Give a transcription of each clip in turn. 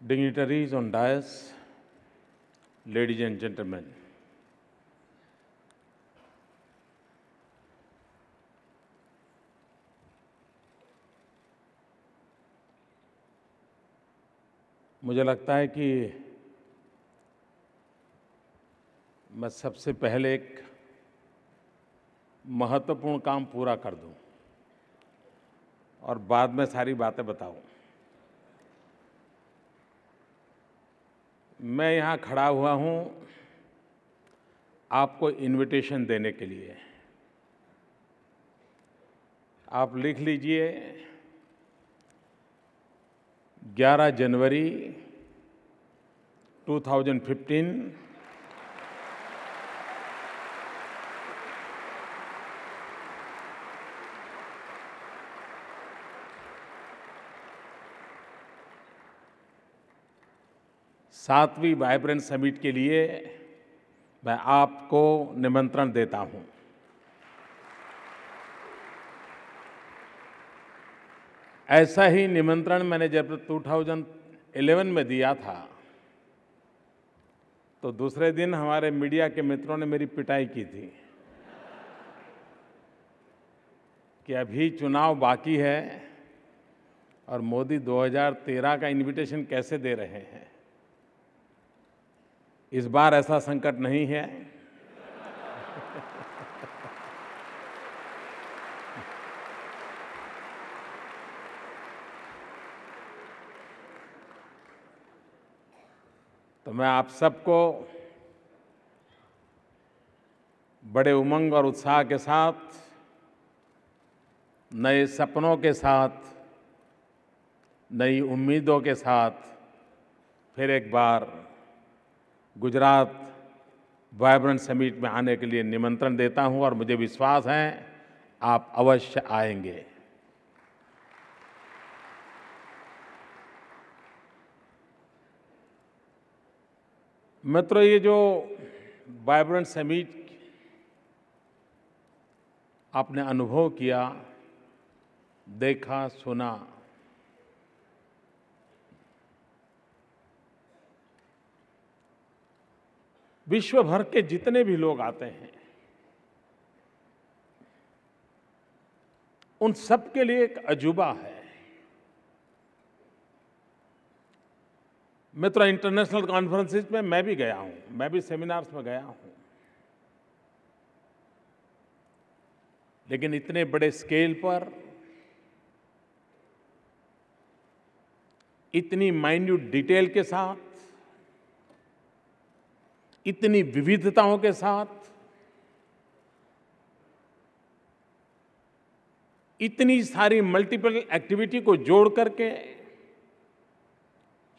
Dignitaries on dais, ladies and gentlemen, मुझे लगता है कि मैं सबसे पहले एक महत्वपूर्ण काम पूरा कर दूं और बाद में सारी बातें बताऊं। मैं यहाँ खड़ा हुआ हूँ आपको इनविटेशन देने के लिए। आप लिख लीजिए 11 जनवरी 2015 7वीं वाइब्रेंट समिट के लिए मैं आपको निमंत्रण देता हूं। ऐसा ही निमंत्रण मैंने जब 2011 में दिया था तो दूसरे दिन हमारे मीडिया के मित्रों ने मेरी पिटाई की थी कि अभी चुनाव बाकी है और मोदी 2013 का इनविटेशन कैसे दे रहे हैं। इस बार ऐसा संकट नहीं है। तो मैं आप सबको बड़े उमंग और उत्साह के साथ, नए सपनों के साथ, नई उम्मीदों के साथ फिर एक बार गुजरात वाइब्रेंट समिट में आने के लिए निमंत्रण देता हूं और मुझे विश्वास है आप अवश्य आएंगे। मित्रों, ये जो वाइब्रेंट समिट आपने अनुभव किया, देखा, सुना, विश्व भर के जितने भी लोग आते हैं उन सब के लिए एक अजूबा है। मित्रों, इंटरनेशनल कॉन्फ्रेंसेस में मैं भी गया हूं, मैं भी सेमिनार्स में गया हूं, लेकिन इतने बड़े स्केल पर, इतनी माइन्यूट डिटेल के साथ, इतनी विविधताओं के साथ, इतनी सारी मल्टीपल एक्टिविटी को जोड़ करके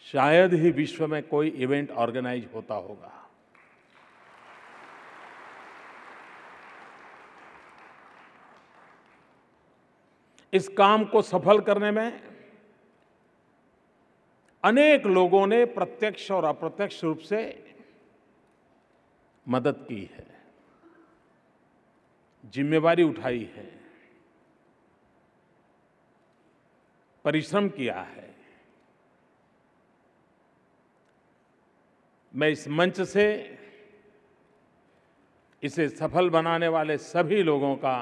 शायद ही विश्व में कोई इवेंट ऑर्गेनाइज होता होगा। इस काम को सफल करने में अनेक लोगों ने प्रत्यक्ष और अप्रत्यक्ष रूप से मदद की है, जिम्मेवारी उठाई है, परिश्रम किया है। मैं इस मंच से इसे सफल बनाने वाले सभी लोगों का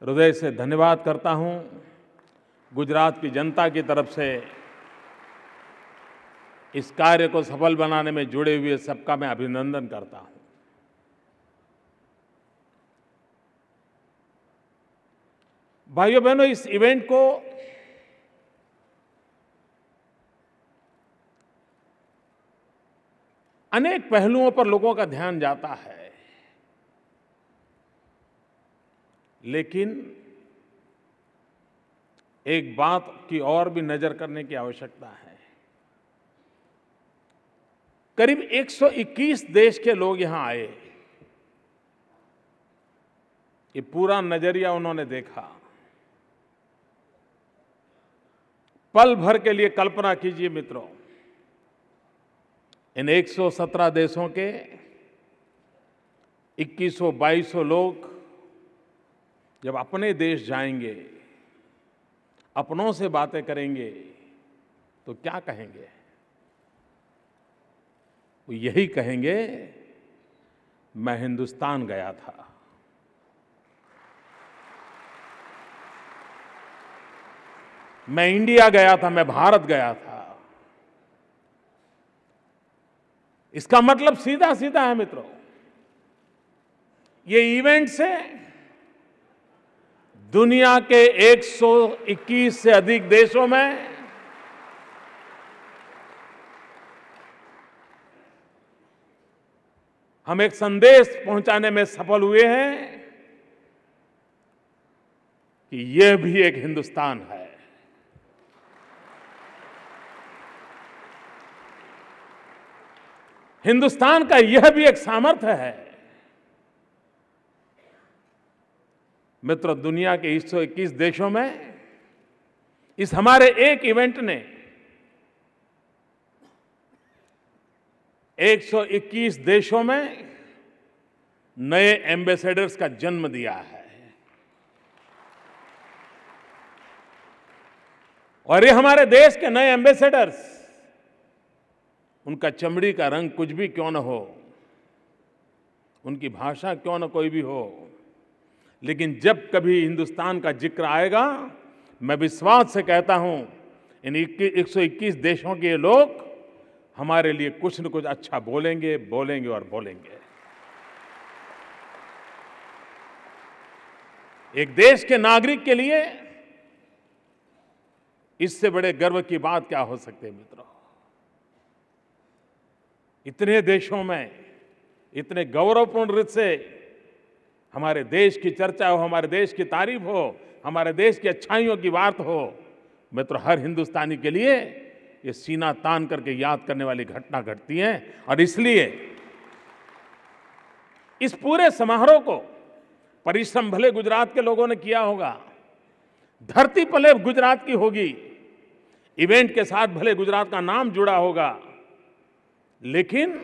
हृदय से धन्यवाद करता हूं। गुजरात की जनता की तरफ से इस कार्य को सफल बनाने में जुड़े हुए सबका मैं अभिनंदन करता हूं। भाइयों बहनों, इस इवेंट को अनेक पहलुओं पर लोगों का ध्यान जाता है, लेकिन एक बात की और भी नजर करने की आवश्यकता है। करीब 121 देश के लोग यहां आए। ये पूरा नजरिया उन्होंने देखा। पल भर के लिए कल्पना कीजिए मित्रों, इन 117 देशों के 2100-2200 लोग जब अपने देश जाएंगे, अपनों से बातें करेंगे, तो क्या कहेंगे? वो यही कहेंगे, मैं हिंदुस्तान गया था। मैं इंडिया गया था, मैं भारत गया था। इसका मतलब सीधा सीधा है मित्रों, ये इवेंट से दुनिया के 121 से अधिक देशों में हम एक संदेश पहुंचाने में सफल हुए हैं कि यह भी एक हिंदुस्तान है। हिंदुस्तान का यह भी एक सामर्थ्य है। मित्रों, दुनिया के 121 देशों में इस हमारे एक इवेंट ने 121 देशों में नए एम्बेसडर्स का जन्म दिया है। और ये हमारे देश के नए एम्बेसडर्स, उनका चमड़ी का रंग कुछ भी क्यों न हो, उनकी भाषा क्यों न कोई भी हो, लेकिन जब कभी हिंदुस्तान का जिक्र आएगा, मैं विश्वास से कहता हूं, इन 121 देशों के लोग हमारे लिए कुछ न कुछ अच्छा बोलेंगे, बोलेंगे और बोलेंगे। एक देश के नागरिक के लिए इससे बड़े गर्व की बात क्या हो सकती है मित्रों? इतने देशों में इतने गौरवपूर्ण रीत से हमारे देश की चर्चा हो, हमारे देश की तारीफ हो, हमारे देश की अच्छाइयों की बात हो, मित्रों, हर हिंदुस्तानी के लिए ये सीना तान करके याद करने वाली घटना घटती है। और इसलिए इस पूरे समारोह को परिश्रम भले गुजरात के लोगों ने किया होगा, धरती भले गुजरात की होगी, इवेंट के साथ भले गुजरात का नाम जुड़ा होगा, लेकिन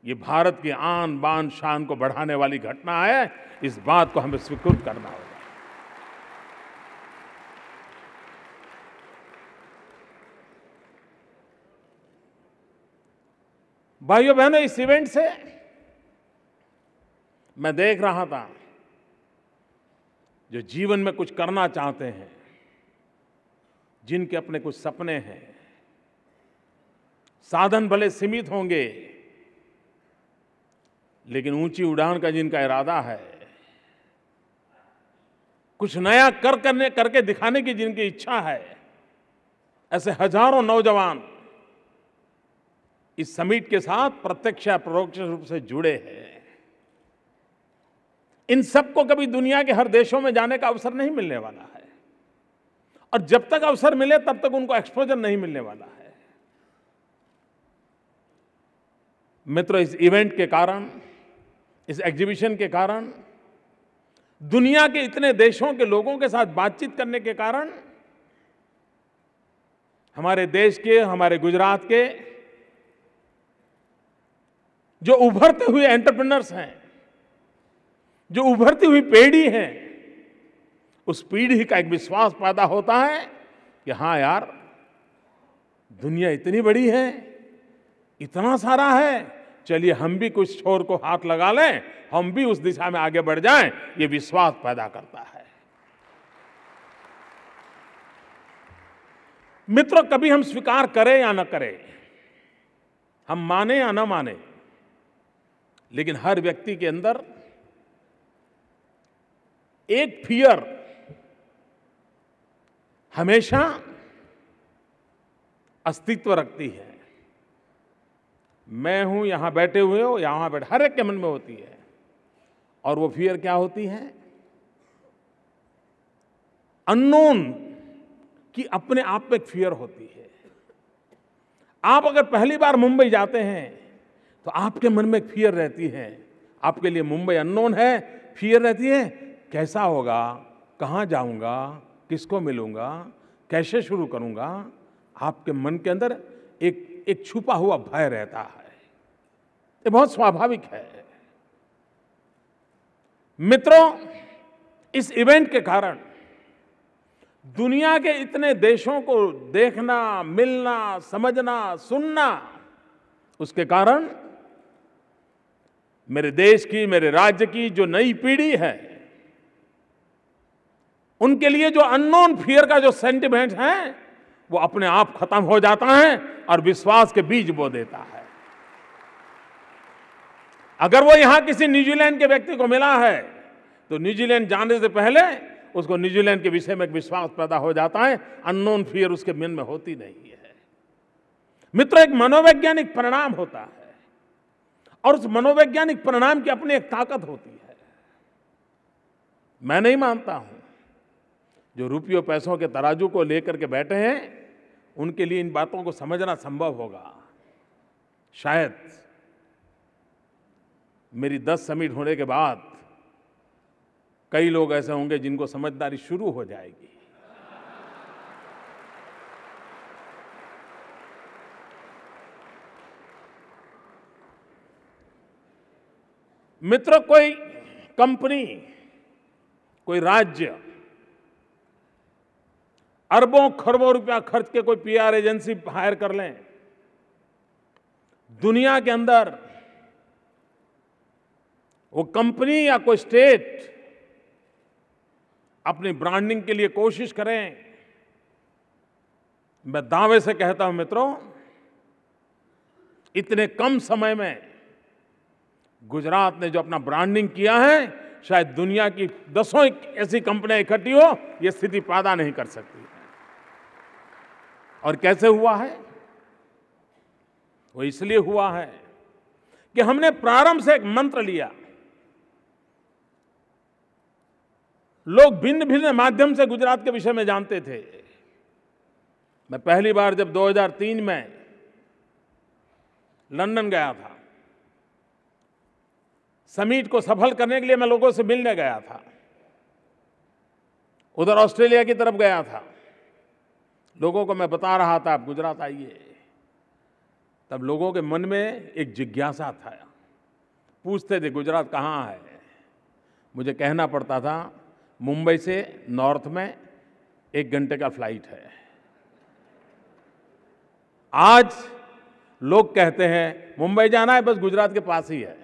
ये भारत की आन बान शान को बढ़ाने वाली घटना है। इस बात को हमें स्वीकृत करना होगा। भाइयों बहनों, इस इवेंट से मैं देख रहा था, जो जीवन में कुछ करना चाहते हैं, जिनके अपने कुछ सपने हैं, साधन भले सीमित होंगे, लेकिन ऊंची उड़ान का जिनका इरादा है, कुछ नया करके दिखाने की जिनकी इच्छा है, ऐसे हजारों नौजवान इस समिट के साथ प्रत्यक्ष या परोक्ष रूप से जुड़े हैं। इन सबको कभी दुनिया के हर देशों में जाने का अवसर नहीं मिलने वाला है, और जब तक अवसर मिले तब तक उनको एक्सपोजर नहीं मिलने वाला है। मित्रों, इस इवेंट के कारण, इस एग्जीबिशन के कारण, दुनिया के इतने देशों के लोगों के साथ बातचीत करने के कारण हमारे देश के, हमारे गुजरात के जो उभरते हुए एंटरप्रेन्योर्स हैं, जो उभरती हुई पीढ़ी है, उस पीढ़ी का एक विश्वास पैदा होता है कि हाँ यार, दुनिया इतनी बड़ी है, इतना सारा है, चलिए हम भी कुछ छोर को हाथ लगा लें, हम भी उस दिशा में आगे बढ़ जाएं। ये विश्वास पैदा करता है। मित्रों, कभी हम स्वीकार करें या न करें, हम माने या न माने, लेकिन हर व्यक्ति के अंदर एक फियर हमेशा अस्तित्व रखती है। मैं हूं, यहां बैठे हुए हो, यहां बैठे, हर एक के मन में होती है। और वो फियर क्या होती है? अननोन की अपने आप में एक फियर होती है। आप अगर पहली बार मुंबई जाते हैं तो आपके मन में एक फियर रहती है। आपके लिए मुंबई अननोन है, फियर रहती है, कैसा होगा, कहां जाऊंगा, किसको मिलूंगा, कैसे शुरू करूंगा। आपके मन के अंदर एक छुपा हुआ भय रहता है। ये बहुत स्वाभाविक है। मित्रों, इस इवेंट के कारण दुनिया के इतने देशों को देखना, मिलना, समझना, सुनना, उसके कारण मेरे देश की, मेरे राज्य की जो नई पीढ़ी है, उनके लिए जो अननोन फियर का जो सेंटिमेंट है, वो अपने आप खत्म हो जाता है और विश्वास के बीज बो देता है। अगर वो यहां किसी न्यूजीलैंड के व्यक्ति को मिला है तो न्यूजीलैंड जाने से पहले उसको न्यूजीलैंड के विषय में एक विश्वास पैदा हो जाता है, अननोन फियर उसके मन में होती नहीं है। मित्रों, एक मनोवैज्ञानिक परिणाम होता है और उस मनोवैज्ञानिक परिणाम की अपनी एक ताकत होती है। मैं नहीं मानता हूं जो रुपयों पैसों के तराजू को लेकर के बैठे हैं उनके लिए इन बातों को समझना संभव होगा। शायद मेरी 10 समिट होने के बाद कई लोग ऐसे होंगे जिनको समझदारी शुरू हो जाएगी। मित्रों, कोई कंपनी, कोई राज्य अरबों खरबों रुपया खर्च के कोई पीआर एजेंसी हायर कर लें, दुनिया के अंदर वो कंपनी या कोई स्टेट अपनी ब्रांडिंग के लिए कोशिश करें, मैं दावे से कहता हूं मित्रों, इतने कम समय में गुजरात ने जो अपना ब्रांडिंग किया है, शायद दुनिया की 10 ऐसी कंपनियां इकट्ठी हो ये स्थिति पैदा नहीं कर सकती। और कैसे हुआ है? वो इसलिए हुआ है कि हमने प्रारंभ से एक मंत्र लिया। लोग भिन्न भिन्न माध्यम से गुजरात के विषय में जानते थे। मैं पहली बार जब 2003 में लंदन गया था, समिट को सफल करने के लिए मैं लोगों से मिलने गया था, उधर ऑस्ट्रेलिया की तरफ गया था, लोगों को मैं बता रहा था आप गुजरात आइए। तब लोगों के मन में एक जिज्ञासा था, पूछते थे गुजरात कहाँ है। मुझे कहना पड़ता था मुंबई से नॉर्थ में 1 घंटे का फ्लाइट है। आज लोग कहते हैं मुंबई जाना है, बस गुजरात के पास ही है।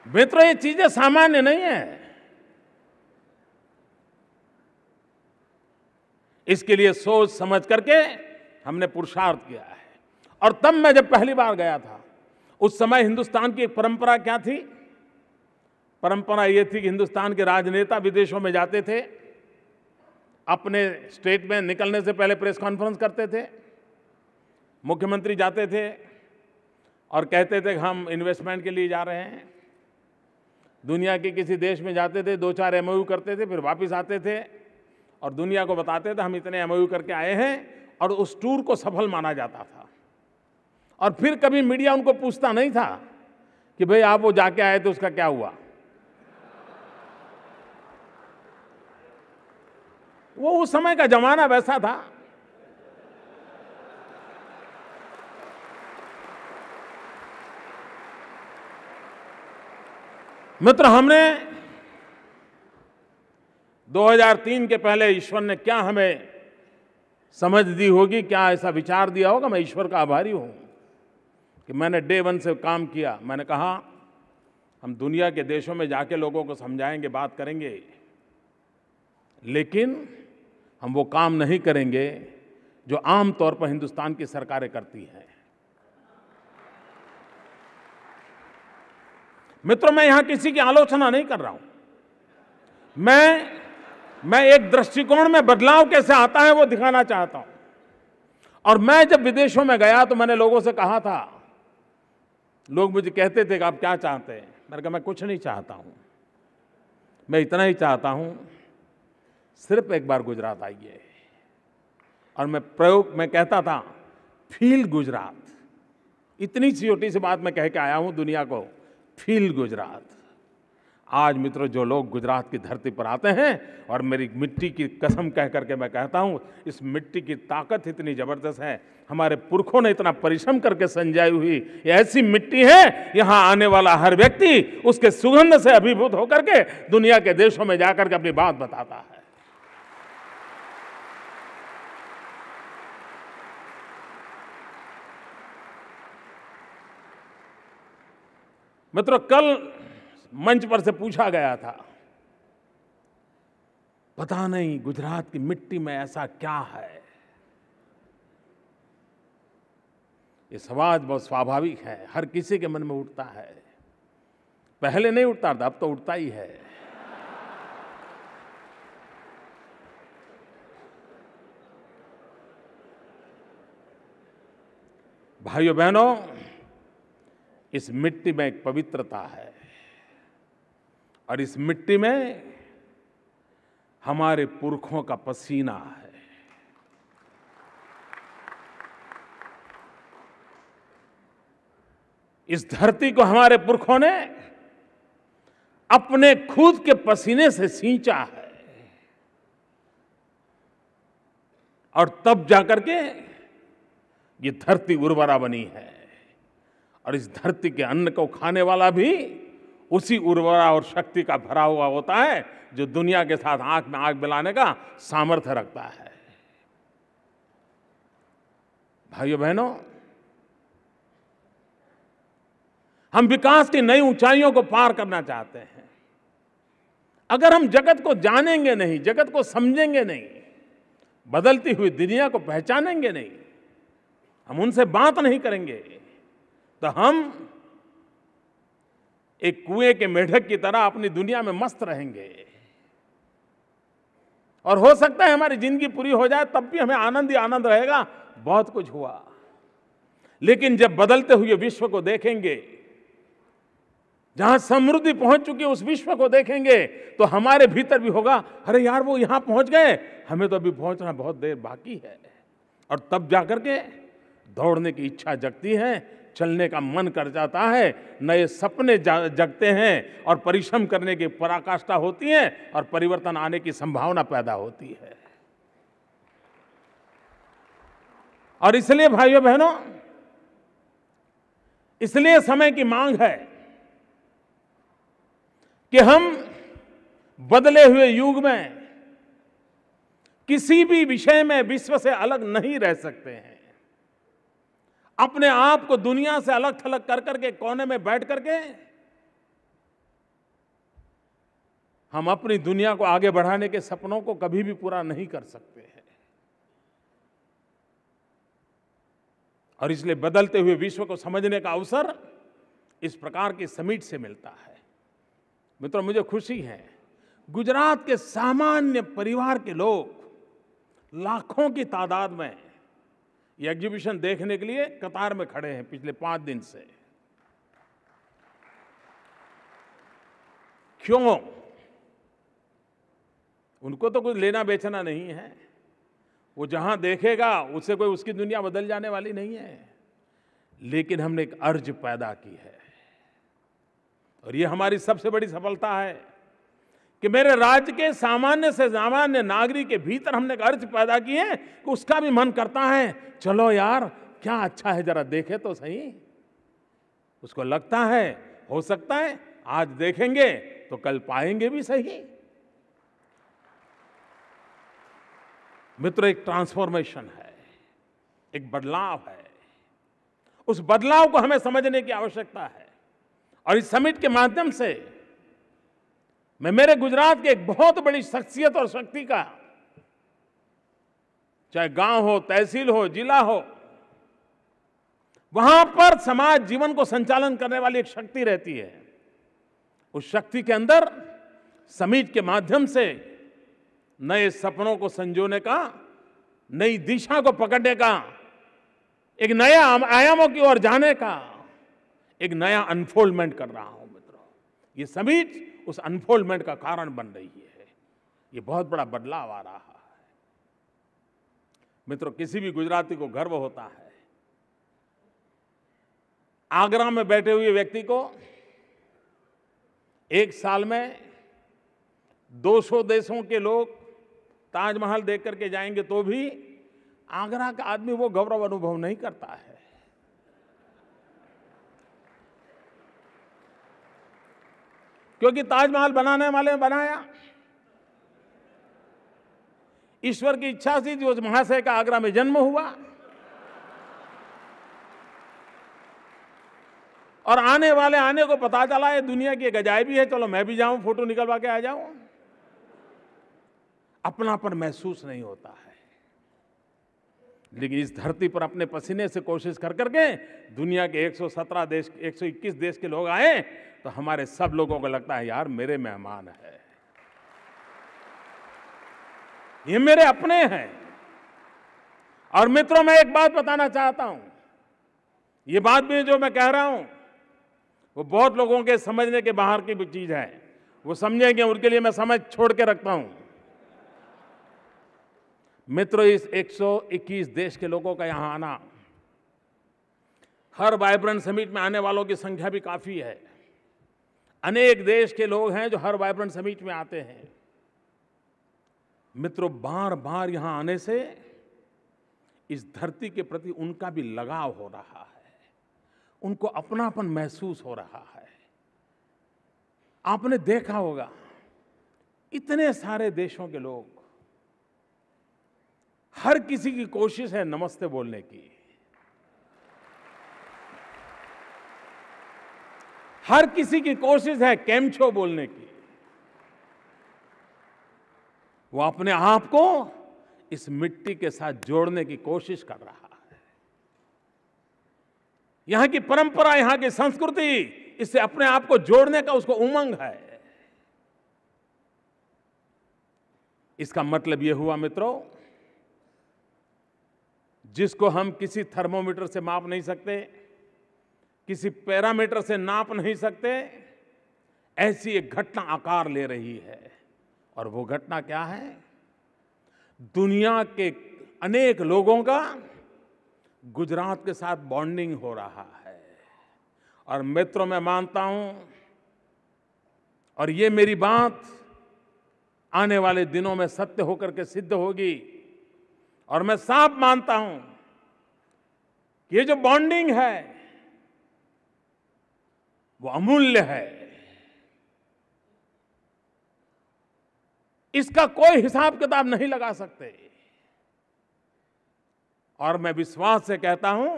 मित्रों, ये चीजें सामान्य नहीं है। इसके लिए सोच समझ करके हमने पुरुषार्थ किया है। और तब मैं जब पहली बार गया था, उस समय हिंदुस्तान की एक परंपरा क्या थी? परंपरा ये थी कि हिंदुस्तान के राजनेता विदेशों में जाते थे, अपने स्टेट में निकलने से पहले प्रेस कॉन्फ्रेंस करते थे, मुख्यमंत्री जाते थे और कहते थे कि हम इन्वेस्टमेंट के लिए जा रहे हैं। दुनिया के किसी देश में जाते थे, 2-4 एमओयू करते थे, फिर वापस आते थे और दुनिया को बताते थे हम इतने एमओयू करके आए हैं, और उस टूर को सफल माना जाता था। और फिर कभी मीडिया उनको पूछता नहीं था कि भाई आप वो जाके आए थे उसका क्या हुआ। वो उस समय का जमाना वैसा था। मित्र, हमने 2003 के पहले ईश्वर ने क्या हमें समझ दी होगी, क्या ऐसा विचार दिया होगा। मैं ईश्वर का आभारी हूं कि मैंने डे 1 से काम किया। मैंने कहा हम दुनिया के देशों में जाके लोगों को समझाएंगे, बात करेंगे, लेकिन हम वो काम नहीं करेंगे जो आम तौर पर हिंदुस्तान की सरकारें करती हैं। मित्रों, मैं यहां किसी की आलोचना नहीं कर रहा हूं। मैं एक दृष्टिकोण में बदलाव कैसे आता है वो दिखाना चाहता हूं। और मैं जब विदेशों में गया तो मैंने लोगों से कहा था, लोग मुझे कहते थे कि आप क्या चाहते हैं। मैंने कहा मैं कुछ नहीं चाहता हूं, मैं इतना ही चाहता हूं सिर्फ एक बार गुजरात आइए। और मैं कहता था फील गुजरात। इतनी छोटी सी बात मैं कह के आया हूं दुनिया को, फील गुजरात। आज मित्रों, जो लोग गुजरात की धरती पर आते हैं, और मेरी मिट्टी की कसम कह करके मैं कहता हूं, इस मिट्टी की ताकत इतनी जबरदस्त है, हमारे पुरखों ने इतना परिश्रम करके संजाई हुई ये ऐसी मिट्टी है, यहां आने वाला हर व्यक्ति उसके सुगंध से अभिभूत होकर के दुनिया के देशों में जाकर के अपनी बात बताता है। मित्रों, कल मंच पर से पूछा गया था, पता नहीं गुजरात की मिट्टी में ऐसा क्या है। ये सवाल बहुत स्वाभाविक है, हर किसी के मन में उठता है। पहले नहीं उठता था, अब तो उठता ही है। भाइयों बहनों, इस मिट्टी में एक पवित्रता है, और इस मिट्टी में हमारे पुरखों का पसीना है। इस धरती को हमारे पुरखों ने अपने खुद के पसीने से सींचा है, और तब जाकर के ये धरती उर्वरा बनी है। और इस धरती के अन्न को खाने वाला भी उसी उर्वरा और शक्ति का भरा हुआ होता है, जो दुनिया के साथ आंख में आंख मिलाने का सामर्थ्य रखता है। भाइयों बहनों, हम विकास की नई ऊंचाइयों को पार करना चाहते हैं। अगर हम जगत को जानेंगे नहीं, जगत को समझेंगे नहीं, बदलती हुई दुनिया को पहचानेंगे नहीं, हम उनसे बात नहीं करेंगे, तो हम एक कुएं के मेढक की तरह अपनी दुनिया में मस्त रहेंगे। और हो सकता है हमारी जिंदगी पूरी हो जाए, तब भी हमें आनंद ही आनंद रहेगा, बहुत कुछ हुआ। लेकिन जब बदलते हुए विश्व को देखेंगे, जहां समृद्धि पहुंच चुकी है, उस विश्व को देखेंगे, तो हमारे भीतर भी होगा, अरे यार वो यहां पहुंच गए, हमें तो अभी पहुंचना बहुत देर बाकी है। और तब जाकर के दौड़ने की इच्छा जगती है, चलने का मन कर जाता है, नए सपने जगते हैं, और परिश्रम करने की पराकाष्ठा होती है, और परिवर्तन आने की संभावना पैदा होती है। और इसलिए भाइयों बहनों, इसलिए समय की मांग है कि हम बदले हुए युग में किसी भी विषय में विश्व से अलग नहीं रह सकते हैं। अपने आप को दुनिया से अलग थलग कर करके कोने में बैठ करके हम अपनी दुनिया को आगे बढ़ाने के सपनों को कभी भी पूरा नहीं कर सकते हैं। और इसलिए बदलते हुए विश्व को समझने का अवसर इस प्रकार की समिट से मिलता है। मित्रों, मुझे खुशी है, गुजरात के सामान्य परिवार के लोग लाखों की तादाद में ये एग्जीबिशन देखने के लिए कतार में खड़े हैं पिछले 5 दिन से। क्यों? उनको तो कुछ लेना बेचना नहीं है, वो जहां देखेगा उससे कोई उसकी दुनिया बदल जाने वाली नहीं है। लेकिन हमने एक अर्ज पैदा की है, और ये हमारी सबसे बड़ी सफलता है कि मेरे राज्य के सामान्य से सामान्य नागरिक के भीतर हमने एक अर्ज पैदा की है कि उसका भी मन करता है, चलो यार क्या अच्छा है, जरा देखे तो सही। उसको लगता है, हो सकता है आज देखेंगे तो कल पाएंगे भी सही। मित्रों, एक ट्रांसफॉर्मेशन है, एक बदलाव है। उस बदलाव को हमें समझने की आवश्यकता है। और इस समिट के माध्यम से मैं मेरे गुजरात के एक बहुत बड़ी शख्सियत और शक्ति का, चाहे गांव हो, तहसील हो, जिला हो, वहां पर समाज जीवन को संचालन करने वाली एक शक्ति रहती है। उस शक्ति के अंदर समिट के माध्यम से नए सपनों को संजोने का, नई दिशा को पकड़ने का, एक नया आयामों की ओर जाने का एक नया अनफोल्डमेंट कर रहा हूं। मित्रों, ये समिट उस अनफोल्डमेंट का कारण बन रही है। ये बहुत बड़ा बदलाव आ रहा है। मित्रों, किसी भी गुजराती को गर्व होता है आगरा में बैठे हुए व्यक्ति को एक साल में 200 देशों के लोग ताजमहल देख करके जाएंगे तो भी आगरा का आदमी वो गौरव अनुभव नहीं करता है। क्योंकि ताजमहल बनाने वाले ने बनाया, ईश्वर की इच्छा से जो महाशय का आगरा में जन्म हुआ, और आने को पता चला ये दुनिया की एक अजायबी है, चलो मैं भी जाऊं, फोटो निकलवा के आ जाऊं। अपनापन महसूस नहीं होता है। लेकिन इस धरती पर अपने पसीने से कोशिश कर करके दुनिया के 117 देश, 121 देश के लोग आए, तो हमारे सब लोगों को लगता है यार मेरे मेहमान है, ये मेरे अपने हैं। और मित्रों, मैं एक बात बताना चाहता हूं, ये बात भी जो मैं कह रहा हूं वो बहुत लोगों के समझने के बाहर की चीज है, वो समझेंगे, उनके लिए मैं समझ छोड़ के रखता हूं। मित्रों, इस 121 देश के लोगों का यहां आना, हर वाइब्रेंट समिट में आने वालों की संख्या भी काफी है। अनेक देश के लोग हैं जो हर वाइब्रेंट समिट में आते हैं। मित्रों, बार बार यहां आने से इस धरती के प्रति उनका भी लगाव हो रहा है, उनको अपनापन महसूस हो रहा है। आपने देखा होगा इतने सारे देशों के लोग, हर किसी की कोशिश है नमस्ते बोलने की, हर किसी की कोशिश है केमछो बोलने की। वो अपने आप को इस मिट्टी के साथ जोड़ने की कोशिश कर रहा है। यहां की परंपरा, यहां की संस्कृति, इससे अपने आप को जोड़ने का उसको उमंग है। इसका मतलब यह हुआ मित्रों, जिसको हम किसी थर्मोमीटर से माप नहीं सकते, किसी पैरामीटर से नाप नहीं सकते, ऐसी एक घटना आकार ले रही है। और वो घटना क्या है? दुनिया के अनेक लोगों का गुजरात के साथ बॉन्डिंग हो रहा है। और मित्रों, मैं मानता हूं, और ये मेरी बात आने वाले दिनों में सत्य होकर के सिद्ध होगी, और मैं साफ मानता हूं कि ये जो बॉन्डिंग है वो अमूल्य है। इसका कोई हिसाब किताब नहीं लगा सकते। और मैं विश्वास से कहता हूं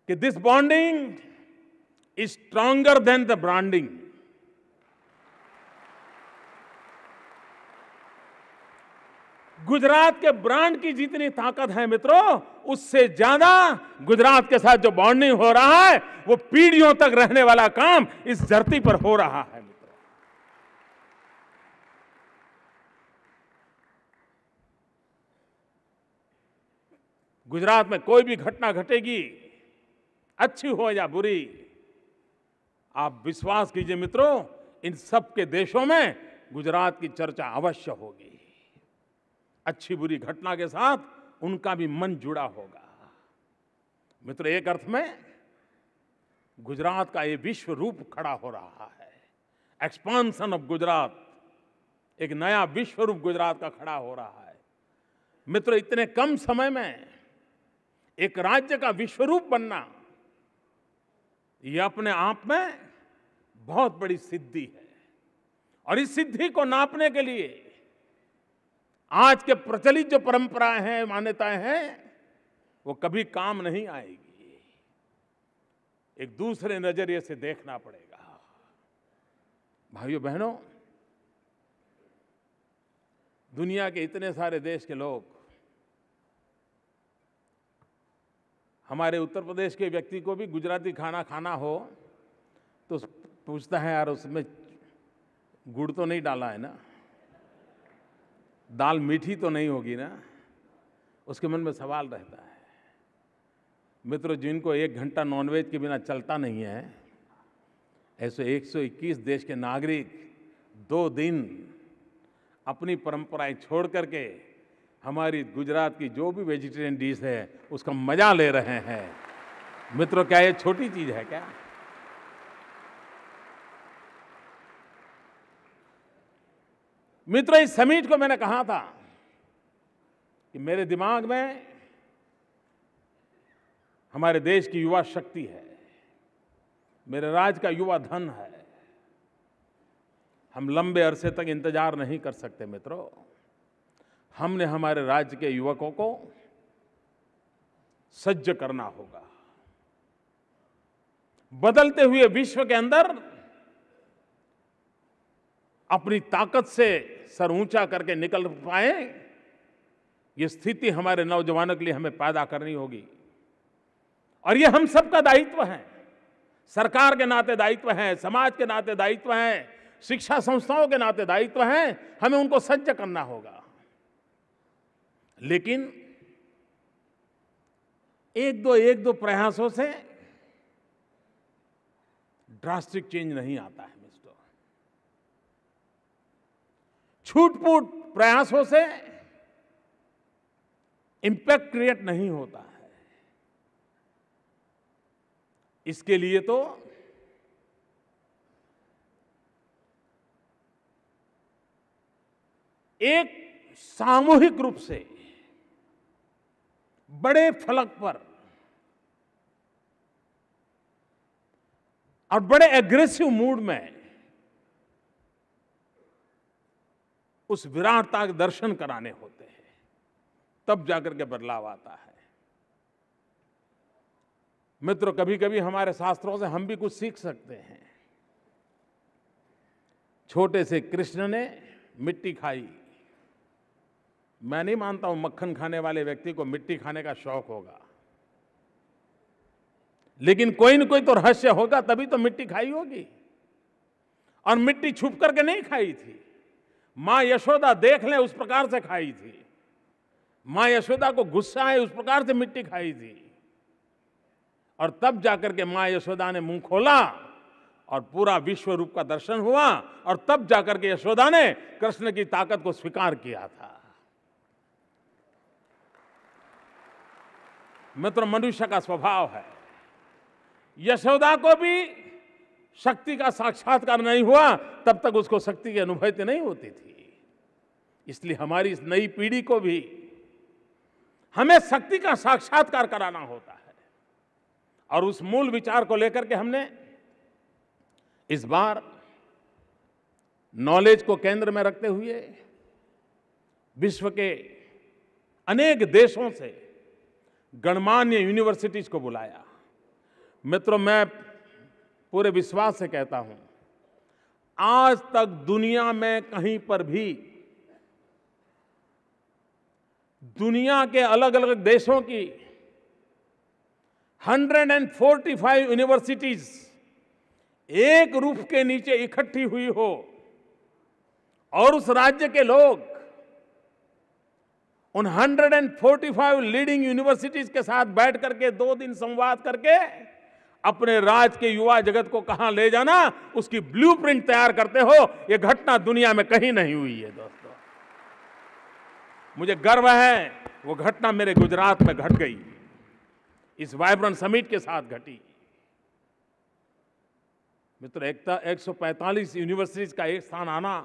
कि this bonding is stronger than the branding. Gujarat के ब्रांड की जितनी ताकत है मित्रों, उससे ज्यादा गुजरात के साथ जो बॉन्डिंग हो रहा है, वो पीढ़ियों तक रहने वाला काम इस धरती पर हो रहा है मित्रों। गुजरात में कोई भी घटना घटेगी, अच्छी हो या बुरी, आप विश्वास कीजिए मित्रों, इन सब के देशों में गुजरात की चर्चा अवश्य होगी। अच्छी बुरी घटना के साथ उनका भी मन जुड़ा होगा। मित्रों, एक अर्थ में गुजरात का ये विश्व रूप खड़ा हो रहा है। एक्सपांशन ऑफ गुजरात, एक नया विश्व रूप गुजरात का खड़ा हो रहा है। मित्रों, इतने कम समय में एक राज्य का विश्व रूप बनना, ये अपने आप में बहुत बड़ी सिद्धि है। और इस सिद्धि को नापने के लिए आज के प्रचलित जो परंपराएं हैं, मान्यताएं हैं, वो कभी काम नहीं आएगी। एक दूसरे नजरिए से देखना पड़ेगा। भाइयों बहनों, दुनिया के इतने सारे देश के लोग हमारे उत्तर प्रदेश के व्यक्ति को भी गुजराती खाना खाना हो तो पूछता है, यार उसमें गुड़ तो नहीं डाला है ना, दाल मीठी तो नहीं होगी ना, उसके मन में सवाल रहता है। मित्रों, जिनको 1 घंटा नॉनवेज के बिना चलता नहीं है, ऐसे 121 देश के नागरिक 2 दिन अपनी परंपराएं छोड़ करके हमारी गुजरात की जो भी वेजिटेरियन डिश है उसका मजा ले रहे हैं। मित्रों, क्या ये छोटी चीज है क्या? मित्रों, इस समिट को मैंने कहा था कि मेरे दिमाग में हमारे देश की युवा शक्ति है, मेरे राज्य का युवा धन है। हम लंबे अरसे तक इंतजार नहीं कर सकते मित्रों। हमने हमारे राज्य के युवकों को सज्ज करना होगा। बदलते हुए विश्व के अंदर अपनी ताकत से सर ऊंचा करके निकल पाए, ये स्थिति हमारे नौजवानों के लिए हमें पैदा करनी होगी। और ये हम सबका दायित्व है, सरकार के नाते दायित्व है, समाज के नाते दायित्व है, शिक्षा संस्थाओं के नाते दायित्व है। हमें उनको सज्ज करना होगा। लेकिन एक दो प्रयासों से ड्रास्टिक चेंज नहीं आता है मिस्टर। छूट-फूट प्रयासों से इंपैक्ट क्रिएट नहीं होता है। इसके लिए तो एक सामूहिक रूप से बड़े फलक पर और बड़े एग्रेसिव मूड में उस विराटता के दर्शन कराने होते हैं, तब जाकर के बदलाव आता है। मित्रों, कभी कभी हमारे शास्त्रों से हम भी कुछ सीख सकते हैं। छोटे से कृष्ण ने मिट्टी खाई। मैं नहीं मानता हूं मक्खन खाने वाले व्यक्ति को मिट्टी खाने का शौक होगा, लेकिन कोई न कोई तो रहस्य होगा, तभी तो मिट्टी खाई होगी। और मिट्टी छुप करके नहीं खाई थी, मां यशोदा देख ले उस प्रकार से खाई थी। मां यशोदा को गुस्सा है उस प्रकार से मिट्टी खाई थी। और तब जाकर के मां यशोदा ने मुंह खोला और पूरा विश्व रूप का दर्शन हुआ, और तब जाकर के यशोदा ने कृष्ण की ताकत को स्वीकार किया था। मित्र, मनुष्य का स्वभाव है, यशोदा को भी शक्ति का साक्षात्कार नहीं हुआ तब तक उसको शक्ति की अनुभूति नहीं होती थी। इसलिए हमारी इस नई पीढ़ी को भी हमें शक्ति का साक्षात्कार कराना होता है। और उस मूल विचार को लेकर के हमने इस बार नॉलेज को केंद्र में रखते हुए विश्व के अनेक देशों से गणमान्य यूनिवर्सिटीज को बुलाया। मित्रों, मैं पूरे विश्वास से कहता हूं, आज तक दुनिया में कहीं पर भी दुनिया के अलग अलग देशों की 145 यूनिवर्सिटीज एक रूफ के नीचे इकट्ठी हुई हो और उस राज्य के लोग उन 145 लीडिंग यूनिवर्सिटीज के साथ बैठ करके 2 दिन संवाद करके अपने राज्य के युवा जगत को कहां ले जाना, उसकी ब्लूप्रिंट तैयार करते हो। यह घटना दुनिया में कहीं नहीं हुई है दोस्तों। मुझे गर्व है वो घटना मेरे गुजरात में घट गई, इस वाइब्रेंट समिट के साथ घटी। मित्र, 145 यूनिवर्सिटीज का एक स्थान आना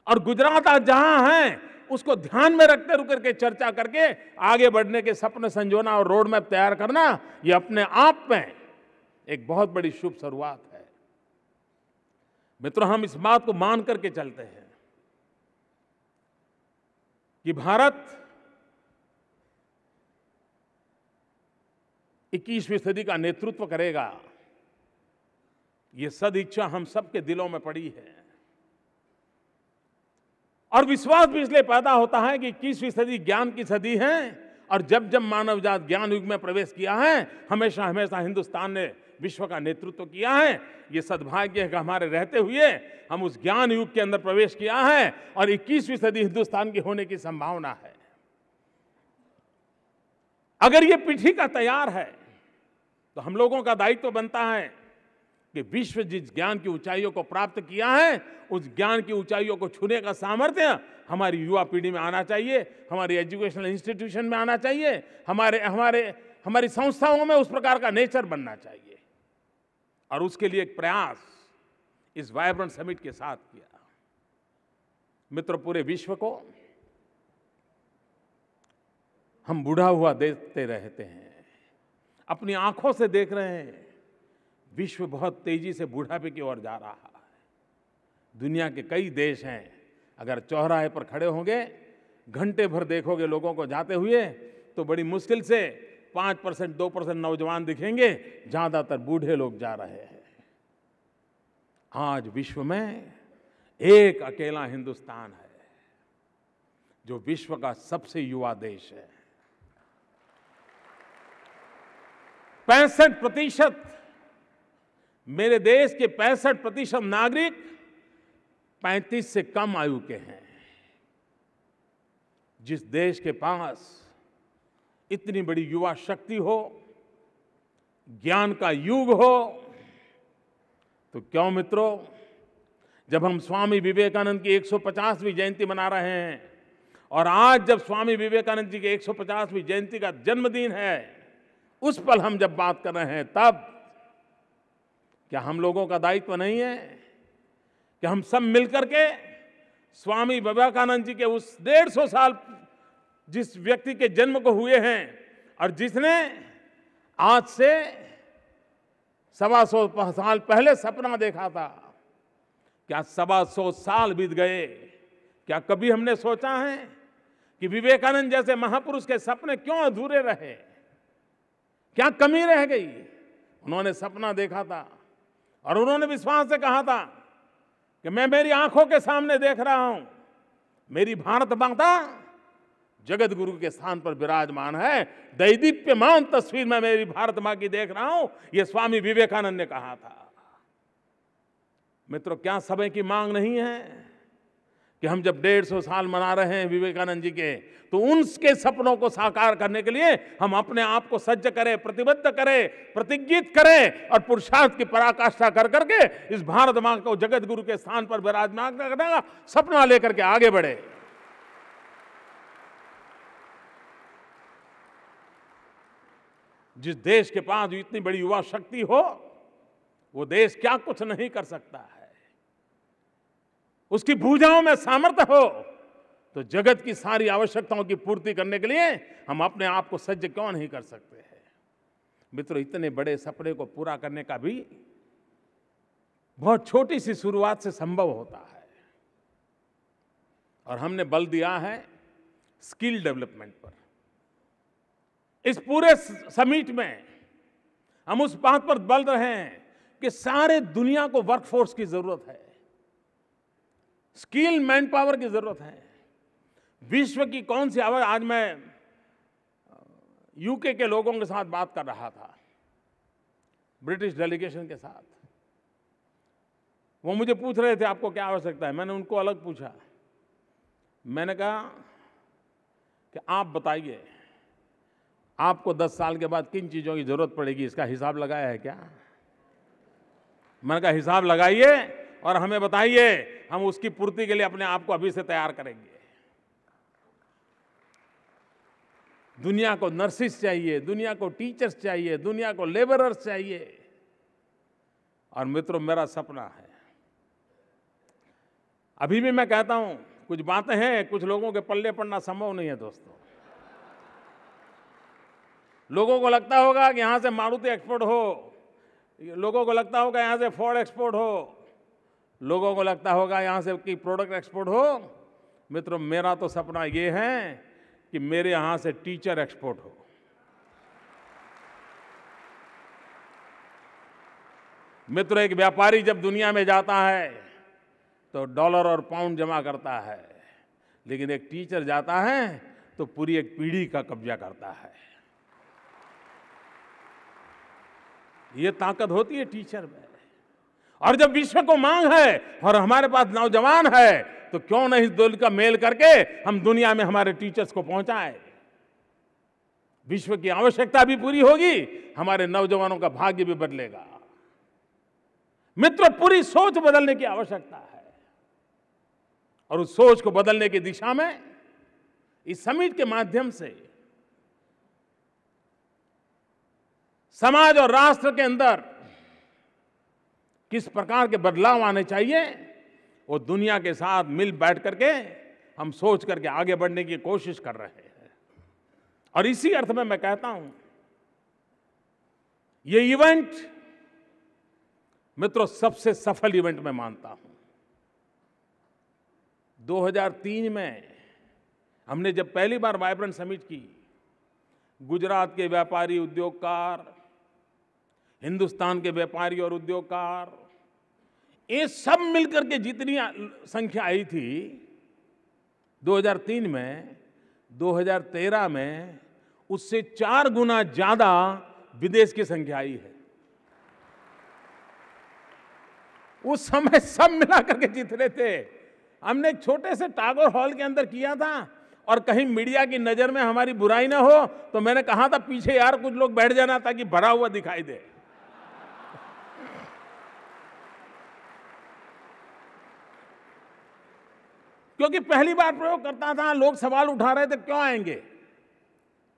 और गुजरात आज जहां है उसको ध्यान में रखते रुक करके चर्चा करके आगे बढ़ने के सपने संजोना और रोड मैप तैयार करना, यह अपने आप में एक बहुत बड़ी शुभ शुरुआत है। मित्रों, हम इस बात को मान करके चलते हैं कि भारत 21वीं सदी का नेतृत्व करेगा। ये सदिच्छा हम सबके दिलों में पड़ी है और विश्वास भी इसलिए पैदा होता है कि 21वीं सदी ज्ञान की सदी है। और जब जब मानव जात ज्ञान युग में प्रवेश किया है, हमेशा हमेशा हिंदुस्तान ने विश्व का नेतृत्व किया है। ये सद्भाग्य है कि हमारे रहते हुए हम उस ज्ञान युग के अंदर प्रवेश किया है और 21वीं सदी हिंदुस्तान की होने की संभावना है। अगर ये पीठिका तैयार है तो हम लोगों का दायित्व बनता है कि विश्व जिस ज्ञान की ऊंचाइयों को प्राप्त किया है, उस ज्ञान की ऊंचाइयों को छूने का सामर्थ्य हमारी युवा पीढ़ी में आना चाहिए, हमारी एजुकेशनल इंस्टीट्यूशन में आना चाहिए, हमारी संस्थाओं में उस प्रकार का नेचर बनना चाहिए। और उसके लिए एक प्रयास इस वाइब्रेंट समिट के साथ किया। मित्रों, पूरे विश्व को हम बूढ़ा हुआ देखते रहते हैं, अपनी आंखों से देख रहे हैं। विश्व बहुत तेजी से बुढ़ापे की ओर जा रहा है। दुनिया के कई देश हैं, अगर चौराहे पर खड़े होंगे, घंटे भर देखोगे लोगों को जाते हुए, तो बड़ी मुश्किल से 5%, 2% नौजवान दिखेंगे, ज्यादातर बूढ़े लोग जा रहे हैं। आज विश्व में एक अकेला हिंदुस्तान है जो विश्व का सबसे युवा देश है। 65%, मेरे देश के 65% नागरिक 35 से कम आयु के हैं। जिस देश के पास इतनी बड़ी युवा शक्ति हो, ज्ञान का युग हो, तो क्यों मित्रों, जब हम स्वामी विवेकानंद की 150वीं जयंती मना रहे हैं, और आज जब स्वामी विवेकानंद जी की 150वीं जयंती का जन्मदिन है, उस पल हम जब बात कर रहे हैं, तब क्या हम लोगों का दायित्व नहीं है कि हम सब मिलकर के स्वामी विवेकानंद जी के उस 150 साल जिस व्यक्ति के जन्म को हुए हैं और जिसने आज से 125 साल पहले सपना देखा था, क्या 125 साल बीत गए, क्या कभी हमने सोचा है कि विवेकानंद जैसे महापुरुष के सपने क्यों अधूरे रहे? क्या कमी रह गई? उन्होंने सपना देखा था और उन्होंने विश्वास से कहा था कि मैं मेरी आंखों के सामने देख रहा हूं, मेरी भारत माता जगत गुरु के स्थान पर विराजमान है, दैदीप्यमान तस्वीर में मेरी भारत मां की देख रहा हूं, यह स्वामी विवेकानंद ने कहा था। मित्रों, क्या समय की मांग नहीं है कि हम जब 150 साल मना रहे हैं विवेकानंद जी के, तो उनके सपनों को साकार करने के लिए हम अपने आप को सज्ज करें, प्रतिबद्ध करें, प्रतिज्ञित करें और पुरुषार्थ की पराकाष्ठा कर करके इस भारत मां को जगत गुरु के स्थान पर विराजमान करने का सपना लेकर के आगे बढ़े। जिस देश के पास इतनी बड़ी युवा शक्ति हो, वो देश क्या कुछ नहीं कर सकता है। उसकी भुजाओं में सामर्थ्य हो, तो जगत की सारी आवश्यकताओं की पूर्ति करने के लिए हम अपने आप को सज्ज क्यों नहीं कर सकते हैं? मित्रों, इतने बड़े सपने को पूरा करने का भी बहुत छोटी सी शुरुआत से संभव होता है, और हमने बल दिया है स्किल डेवलपमेंट पर। इस पूरे समिट में हम उस बात पर बल रहे हैं कि सारे दुनिया को वर्कफोर्स की जरूरत है, स्किल मैन पावर की जरूरत है। विश्व की कौन सी आवाज, आज मैं यूके के लोगों के साथ बात कर रहा था, ब्रिटिश डेलीगेशन के साथ। वो मुझे पूछ रहे थे आपको क्या आवश्यकता है। मैंने उनको अलग पूछा। मैंने कहा कि आप बताइए, आपको 10 साल के बाद किन चीजों की जरूरत पड़ेगी, इसका हिसाब लगाया है क्या? मैंने कहा हिसाब लगाइए और हमें बताइए, हम उसकी पूर्ति के लिए अपने आप को अभी से तैयार करेंगे। दुनिया को नर्सिस चाहिए, दुनिया को टीचर्स चाहिए, दुनिया को लेबरर्स चाहिए। और मित्रों, मेरा सपना है, अभी भी मैं कहता हूं, कुछ बातें हैं कुछ लोगों के पल्ले पड़ना संभव नहीं है दोस्तों। लोगों को लगता होगा कि यहां से मारुति एक्सपोर्ट हो, लोगों को लगता होगा यहां से फोर्ड एक्सपोर्ट हो, लोगों को लगता होगा यहां से की प्रोडक्ट एक्सपोर्ट हो। मित्रों, मेरा तो सपना ये है कि मेरे यहां से टीचर एक्सपोर्ट हो। मित्रों, एक व्यापारी जब दुनिया में जाता है तो डॉलर और पाउंड जमा करता है, लेकिन एक टीचर जाता है तो पूरी एक पीढ़ी का कब्जा करता है। ये ताकत होती है टीचर में। और जब विश्व को मांग है और हमारे पास नौजवान है, तो क्यों नहीं इस दिल का मेल करके हम दुनिया में हमारे टीचर्स को पहुंचाएं। विश्व की आवश्यकता भी पूरी होगी, हमारे नौजवानों का भाग्य भी बदलेगा। मित्रों, पूरी सोच बदलने की आवश्यकता है, और उस सोच को बदलने की दिशा में इस समिट के माध्यम से समाज और राष्ट्र के अंदर किस प्रकार के बदलाव आने चाहिए, वो दुनिया के साथ मिल बैठ करके हम सोच करके आगे बढ़ने की कोशिश कर रहे हैं। और इसी अर्थ में मैं कहता हूं, ये इवेंट मित्रों सबसे सफल इवेंट मैं मानता हूं। 2003 में हमने जब पहली बार वाइब्रेंट समिट की, गुजरात के व्यापारी उद्योगकार, हिंदुस्तान के व्यापारी और उद्योगकार, ये सब मिलकर के जितनी संख्या आई थी 2003 में, 2013 में उससे 4 गुना ज्यादा विदेश की संख्या आई है। उस समय सब मिला करके जीत रहे थे। हमने एक छोटे से टागोर हॉल के अंदर किया था और कहीं मीडिया की नजर में हमारी बुराई ना हो तो मैंने कहा था पीछे यार कुछ लोग बैठ जाना ताकि भरा हुआ दिखाई दे। क्योंकि पहली बार प्रयोग करता था, लोग सवाल उठा रहे थे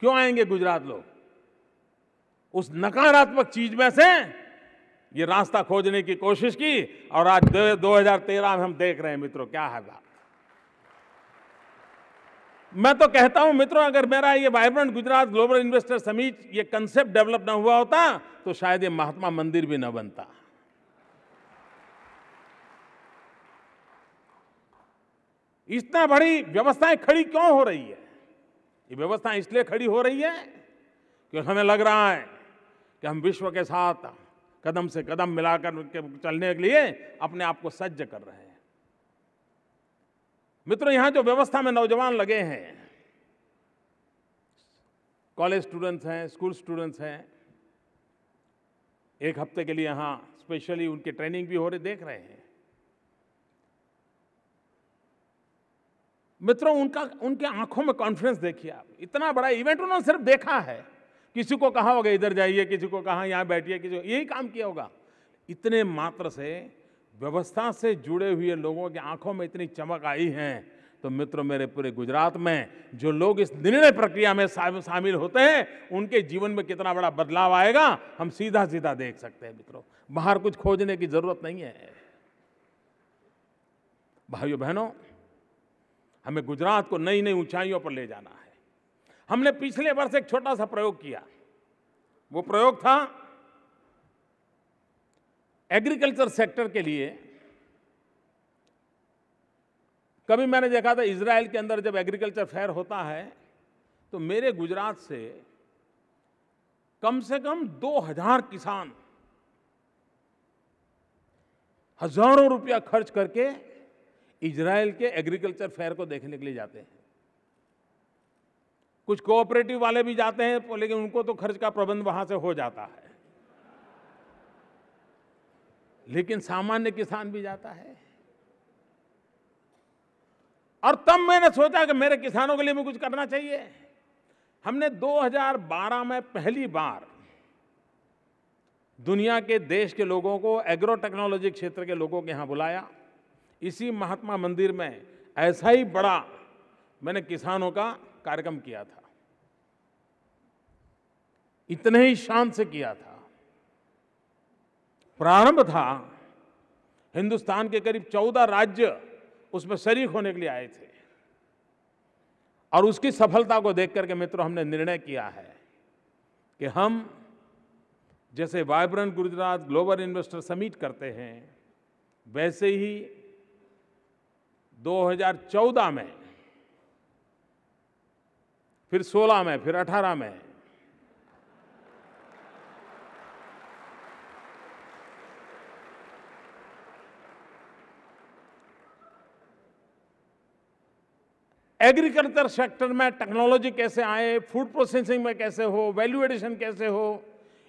क्यों आएंगे गुजरात लोग। उस नकारात्मक चीज में से ये रास्ता खोजने की कोशिश की और आज 2013 में हम देख रहे हैं मित्रों क्या है बात। मैं तो कहता हूं मित्रों, अगर मेरा ये vibrant Gujarat global investor summit ये कंसेप्ट डेवलप ना हुआ होता तो शायद ये महात्मा मंदिर भी ना बनता। इतना बड़ी व्यवस्थाएं खड़ी क्यों हो रही है? ये व्यवस्था इसलिए खड़ी हो रही है कि हमें लग रहा है कि हम विश्व के साथ कदम से कदम मिलाकर चलने के लिए अपने आप को सज्ज कर रहे हैं। मित्रों, यहां जो व्यवस्था में नौजवान लगे हैं, कॉलेज स्टूडेंट्स हैं, स्कूल स्टूडेंट्स हैं, एक हफ्ते के लिए यहां स्पेशली उनकी ट्रेनिंग भी हो रही, देख रहे हैं मित्रों। उनके आंखों में कॉन्फिडेंस देखिए आप। इतना बड़ा इवेंट उन्होंने सिर्फ देखा है, किसी को कहा होगा इधर जाइए, किसी को कहा यहां बैठिए, किसी को यही काम किया होगा। इतने मात्र से व्यवस्था से जुड़े हुए लोगों की आंखों में इतनी चमक आई है तो मित्रों, मेरे पूरे गुजरात में जो लोग इस निर्णय प्रक्रिया में शामिल होते हैं उनके जीवन में कितना बड़ा बदलाव आएगा हम सीधा सीधा देख सकते हैं। मित्रों, बाहर कुछ खोजने की जरूरत नहीं है। भाइयों बहनों, हमें गुजरात को नई नई ऊंचाइयों पर ले जाना है। हमने पिछले वर्ष एक छोटा सा प्रयोग किया। वो प्रयोग था एग्रीकल्चर सेक्टर के लिए। कभी मैंने देखा था इजराइल के अंदर जब एग्रीकल्चर फेयर होता है तो मेरे गुजरात से कम 2000 किसान हजारों रुपया खर्च करके इजराइल के एग्रीकल्चर फेयर को देखने के लिए जाते हैं। कुछ कोऑपरेटिव वाले भी जाते हैं, लेकिन उनको तो खर्च का प्रबंध वहां से हो जाता है, लेकिन सामान्य किसान भी जाता है। और तब मैंने सोचा कि मेरे किसानों के लिए भी कुछ करना चाहिए। हमने 2012 में पहली बार दुनिया के देश के लोगों को, एग्रो टेक्नोलॉजी क्षेत्र के लोगों के यहां बुलाया। इसी महात्मा मंदिर में ऐसा ही बड़ा मैंने किसानों का कार्यक्रम किया था। इतने ही शान से किया था। प्रारंभ था, हिंदुस्तान के करीब 14 राज्य उसमें शरीक होने के लिए आए थे। और उसकी सफलता को देख करके मित्रों हमने निर्णय किया है कि हम जैसे vibrant Gujarat global investor summit करते हैं, वैसे ही 2014 में, फिर 16 में, फिर 18 में एग्रीकल्चर सेक्टर में टेक्नोलॉजी कैसे आए, फूड प्रोसेसिंग में कैसे हो, वैल्यू एडिशन कैसे हो,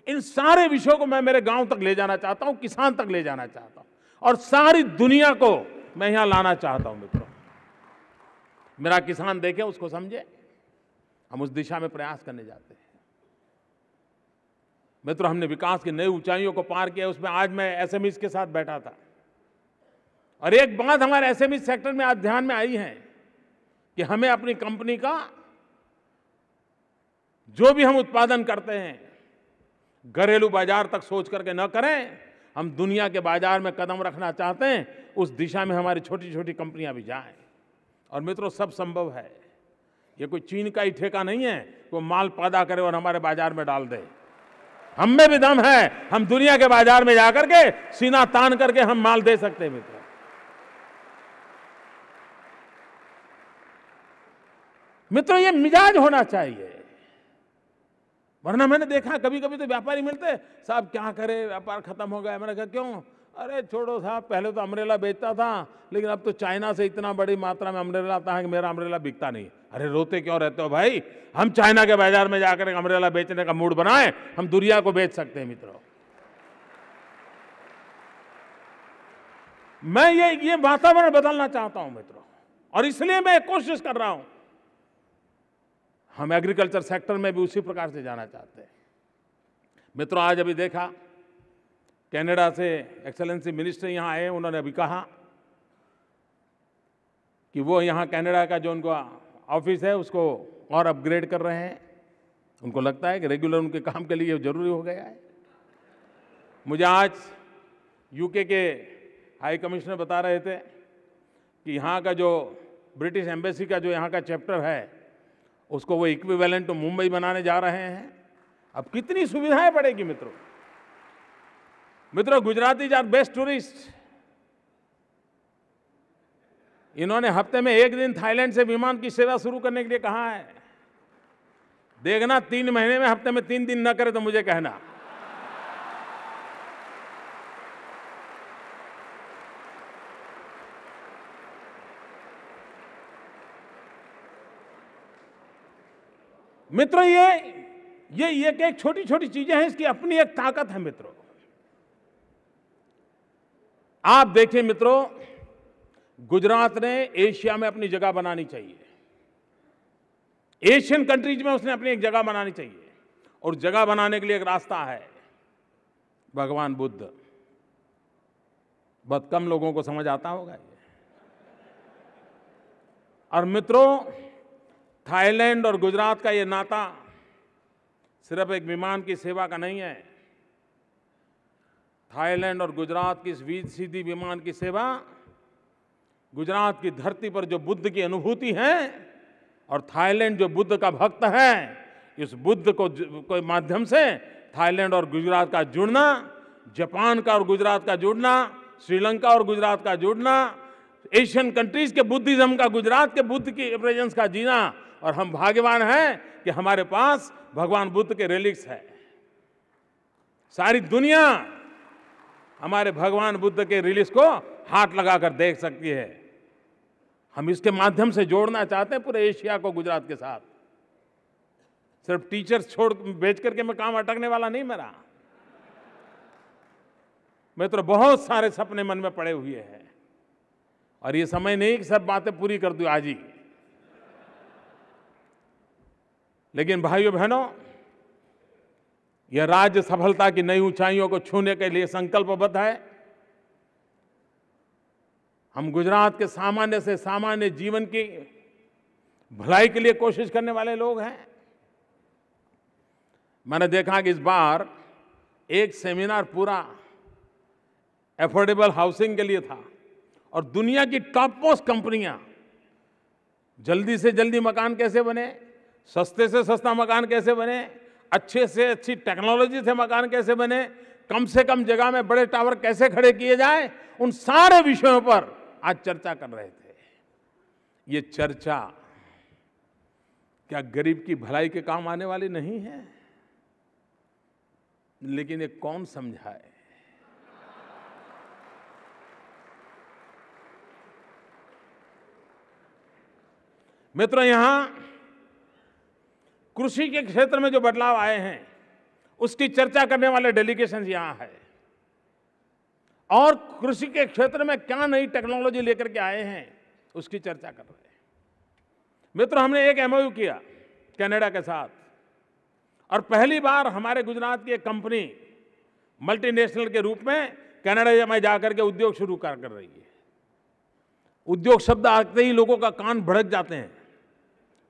इन सारे विषयों को मैं मेरे गांव तक ले जाना चाहता हूं, किसान तक ले जाना चाहता हूं और सारी दुनिया को मैं यहां लाना चाहता हूं। मित्रों, मेरा किसान देखे, उसको समझे, हम उस दिशा में प्रयास करने जाते हैं। मित्रों, हमने विकास की नई ऊंचाइयों को पार किया। उसमें आज मैं एसएमईज के साथ बैठा था और एक बात हमारे एसएमई सेक्टर में आज ध्यान में आई है कि हमें अपनी कंपनी का जो भी हम उत्पादन करते हैं घरेलू बाजार तक सोच करके न करें, हम दुनिया के बाजार में कदम रखना चाहते हैं, उस दिशा में हमारी छोटी छोटी कंपनियां भी जाएं। और मित्रों, सब संभव है। ये कोई चीन का ही ठेका नहीं है, कोई माल पैदा करे और हमारे बाजार में डाल दे। हम में भी दम है, हम दुनिया के बाजार में जाकर के सीना तान करके हम माल दे सकते हैं मित्रों। मित्रों, ये मिजाज होना चाहिए, वरना मैंने देखा कभी कभी तो व्यापारी मिलते, साहब क्या करे, व्यापार खत्म हो गया। मैंने कहा क्यों? अरे छोड़ो साहब, पहले तो अम्ब्रेला बेचता था, लेकिन अब तो चाइना से इतना बड़ी मात्रा में अम्ब्रेला आता है कि मेरा अम्ब्रेला बिकता नहीं। अरे रोते क्यों रहते हो भाई? हम चाइना के बाजार में जाकर अम्ब्रेला बेचने का मूड बनाए, हम दुनिया को बेच सकते हैं मित्रों। मैं ये वातावरण बदलना चाहता हूं मित्रों, और इसलिए मैं कोशिश कर रहा हूं। हम एग्रीकल्चर सेक्टर में भी उसी प्रकार से जाना चाहते हैं मित्रों। आज अभी देखा, कनाडा से एक्सेलेंसी मिनिस्टर यहाँ आए, उन्होंने अभी कहा कि वो यहाँ कनाडा का जो उनका ऑफिस है उसको और अपग्रेड कर रहे हैं। उनको लगता है कि रेगुलर उनके काम के लिए जरूरी हो गया है। मुझे आज यूके के हाई कमिश्नर बता रहे थे कि यहाँ का जो ब्रिटिश एम्बेसी का जो यहाँ का चैप्टर है, उसको वो इक्विवेलेंट टू मुंबई बनाने जा रहे हैं। अब कितनी सुविधाएं बढ़ेगी मित्रों। मित्रों, गुजरातीज आर बेस्ट टूरिस्ट। इन्होंने हफ्ते में एक दिन थाईलैंड से विमान की सेवा शुरू करने के लिए कहा है। देखना, 3 महीने में हफ्ते में 3 दिन न करे तो मुझे कहना। मित्रों, ये एक छोटी छोटी चीजें हैं, इसकी अपनी एक ताकत है मित्रों। आप देखिए मित्रों, गुजरात ने एशिया में अपनी जगह बनानी चाहिए। एशियन कंट्रीज में उसने अपनी एक जगह बनानी चाहिए, और जगह बनाने के लिए एक रास्ता है, भगवान बुद्ध। बहुत कम लोगों को समझ आता होगा ये। और मित्रों, थाईलैंड और गुजरात का ये नाता सिर्फ एक विमान की सेवा का नहीं है। थाईलैंड और गुजरात की इस सीधी विमान की सेवा गुजरात की धरती पर जो बुद्ध की अनुभूति है, और थाईलैंड जो बुद्ध का भक्त है, इस बुद्ध को माध्यम से थाईलैंड और गुजरात का जुड़ना, जापान का और गुजरात का जुड़ना, श्रीलंका और गुजरात का जुड़ना, एशियन कंट्रीज के बुद्धिज्म का गुजरात के बुद्ध की प्रेजेंस का जीना। और हम भाग्यवान हैं कि हमारे पास भगवान बुद्ध के रिलिक्स है। सारी दुनिया हमारे भगवान बुद्ध के रिलिक्स को हाथ लगाकर देख सकती है। हम इसके माध्यम से जोड़ना चाहते हैं पूरे एशिया को गुजरात के साथ। सिर्फ टीचर्स छोड़ बेच करके मैं काम अटकने वाला नहीं मेरा। मित्रों, बहुत सारे सपने मन में पड़े हुए हैं, और ये समय नहीं कि सब बातें पूरी कर दूं आज ही। लेकिन भाइयों बहनों, यह राज्य सफलता की नई ऊंचाइयों को छूने के लिए संकल्पबद्ध है। हम गुजरात के सामान्य से सामान्य जीवन की भलाई के लिए कोशिश करने वाले लोग हैं। मैंने देखा कि इस बार एक सेमिनार पूरा एफोर्डेबल हाउसिंग के लिए था, और दुनिया की टॉप मोस्ट कंपनियां जल्दी से जल्दी मकान कैसे बने, सस्ते से सस्ता मकान कैसे बने, अच्छे से अच्छी टेक्नोलॉजी से मकान कैसे बने, कम से कम जगह में बड़े टावर कैसे खड़े किए जाए, उन सारे विषयों पर आज चर्चा कर रहे थे। ये चर्चा क्या गरीब की भलाई के काम आने वाली नहीं है? लेकिन ये कौन समझाए? मित्रों, यहां कृषि के क्षेत्र में जो बदलाव आए हैं उसकी चर्चा करने वाले डेलीगेशन यहां है, और कृषि के क्षेत्र में क्या नई टेक्नोलॉजी लेकर के आए हैं उसकी चर्चा कर रहे हैं। मित्रों, हमने एक एमओयू किया कनाडा के साथ, और पहली बार हमारे गुजरात की एक कंपनी मल्टीनेशनल के रूप में कनाडा में जाकर के उद्योग शुरू कर रही है। उद्योग शब्द आते ही लोगों का कान भड़क जाते हैं।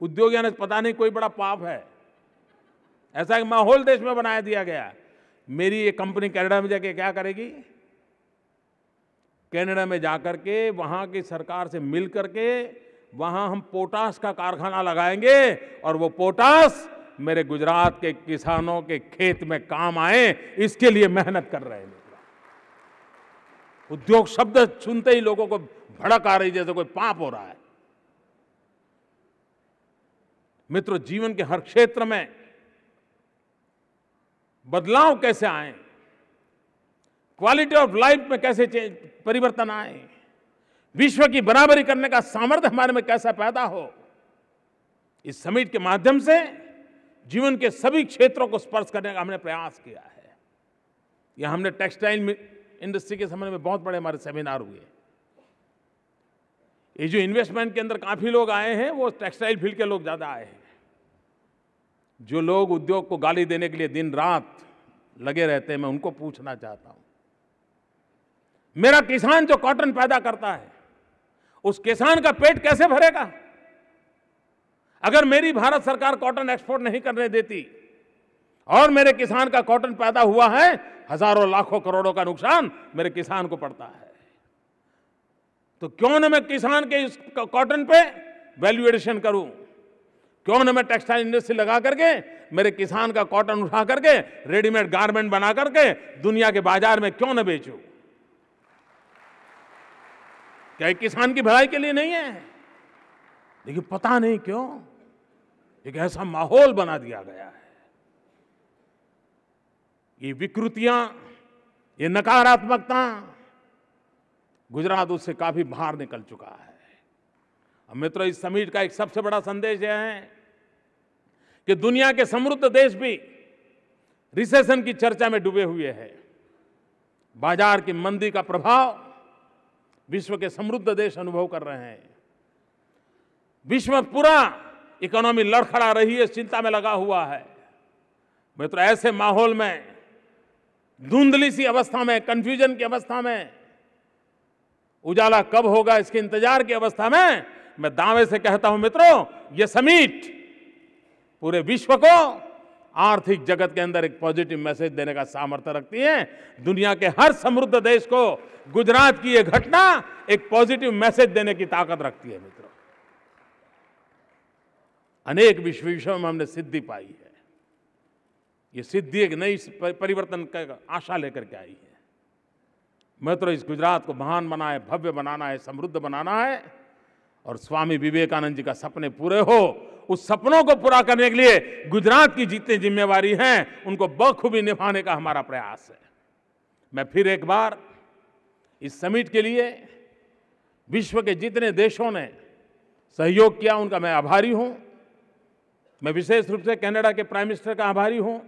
उद्योग यानी पता नहीं कोई बड़ा पाप है, ऐसा एक माहौल देश में बनाया दिया गया। मेरी ये कंपनी कनाडा में जाके क्या करेगी? कनाडा में जाकर के वहाँ की सरकार से मिल करके वहाँ हम पोटाश का कारखाना लगाएंगे और वो पोटाश मेरे गुजरात के किसानों के खेत में काम आए, इसके लिए मेहनत कर रहे हैं। उद्योग शब्द सुनते ही लोगों को भड़क आ रही, जैसे कोई पाप हो रहा है। मित्रों, जीवन के हर क्षेत्र में बदलाव कैसे आए, क्वालिटी ऑफ लाइफ में कैसे परिवर्तन आए, विश्व की बराबरी करने का सामर्थ्य हमारे में कैसा पैदा हो, इस समिट के माध्यम से जीवन के सभी क्षेत्रों को स्पर्श करने का हमने प्रयास किया है। यह हमने टेक्सटाइल इंडस्ट्री के संबंध में बहुत बड़े हमारे सेमिनार हुए। ये जो इन्वेस्टमेंट के अंदर काफी लोग आए हैं, वो टेक्सटाइल फील्ड के लोग ज्यादा आए हैं। जो लोग उद्योग को गाली देने के लिए दिन रात लगे रहते हैं, मैं उनको पूछना चाहता हूं, मेरा किसान जो कॉटन पैदा करता है, उस किसान का पेट कैसे भरेगा? अगर मेरी भारत सरकार कॉटन एक्सपोर्ट नहीं करने देती और मेरे किसान का कॉटन पैदा हुआ है, हजारों लाखों करोड़ों का नुकसान मेरे किसान को पड़ता है। तो क्यों न मैं किसान के इस कॉटन पे वैल्यू एडिशन करूं, क्यों न मैं टेक्सटाइल इंडस्ट्री लगा करके मेरे किसान का कॉटन उठा करके रेडीमेड गारमेंट बना करके दुनिया के बाजार में क्यों न बेचूं? क्या ये किसान की भलाई के लिए नहीं है? लेकिन पता नहीं क्यों एक ऐसा माहौल बना दिया गया है। ये विकृतियां, ये नकारात्मकता, गुजरात उससे काफी बाहर निकल चुका है। अब मित्रों, इस समिट का एक सबसे बड़ा संदेश यह है कि दुनिया के समृद्ध देश भी रिसेशन की चर्चा में डूबे हुए हैं। बाजार की मंदी का प्रभाव विश्व के समृद्ध देश अनुभव कर रहे हैं। विश्व पूरा इकोनॉमी लड़खड़ा रही है, चिंता में लगा हुआ है। मित्रों, ऐसे माहौल में, धुंधली सी अवस्था में, कंफ्यूजन की अवस्था में, उजाला कब होगा इसके इंतजार की अवस्था में, मैं दावे से कहता हूं मित्रों, यह समिट पूरे विश्व को आर्थिक जगत के अंदर एक पॉजिटिव मैसेज देने का सामर्थ्य रखती है। दुनिया के हर समृद्ध देश को गुजरात की यह घटना एक पॉजिटिव मैसेज देने की ताकत रखती है। मित्रों, अनेक विषयों में हमने सिद्धि पाई है। ये सिद्धि एक नई परिवर्तन का आशा लेकर के आई है। मित्रों, इस गुजरात को महान बनाना है, भव्य बनाना है, समृद्ध बनाना है और स्वामी विवेकानंद जी का सपने पूरे हो, उस सपनों को पूरा करने के लिए गुजरात की जितनी जिम्मेवारी हैं, उनको बखूबी निभाने का हमारा प्रयास है। मैं फिर एक बार इस समिट के लिए विश्व के जितने देशों ने सहयोग किया, उनका मैं आभारी हूं। मैं विशेष रूप से कनाडा के प्राइम मिनिस्टर का आभारी हूं,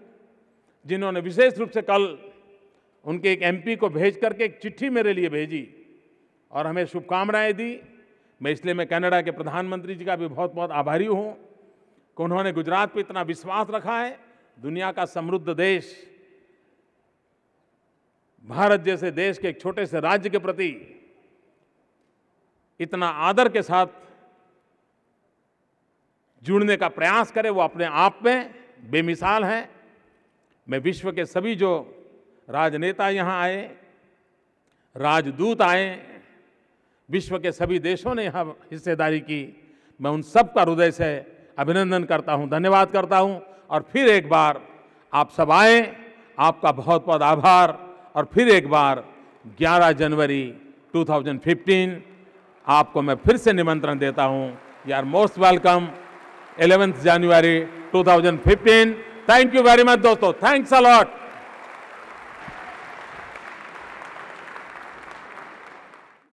जिन्होंने विशेष रूप से कल उनके एक एमपी को भेज करके एक चिट्ठी मेरे लिए भेजी और हमें शुभकामनाएं दी। मैं कनाडा के प्रधानमंत्री जी का भी बहुत बहुत आभारी हूं कि उन्होंने गुजरात पर इतना विश्वास रखा है। दुनिया का समृद्ध देश भारत जैसे देश के एक छोटे से राज्य के प्रति इतना आदर के साथ जुड़ने का प्रयास करे, वो अपने आप में बेमिसाल है। मैं विश्व के सभी जो राजनेता यहाँ आए, राजदूत आए, विश्व के सभी देशों ने यहाँ हिस्सेदारी की, मैं उन सब का हृदय से अभिनंदन करता हूँ, धन्यवाद करता हूँ। और फिर एक बार आप सब आए, आपका बहुत बहुत आभार। और फिर एक बार 11 जनवरी 2015 आपको मैं फिर से निमंत्रण देता हूँ। You are most welcome 11th January 2015। Thank you very much दोस्तों, थैंक्स अ लॉट।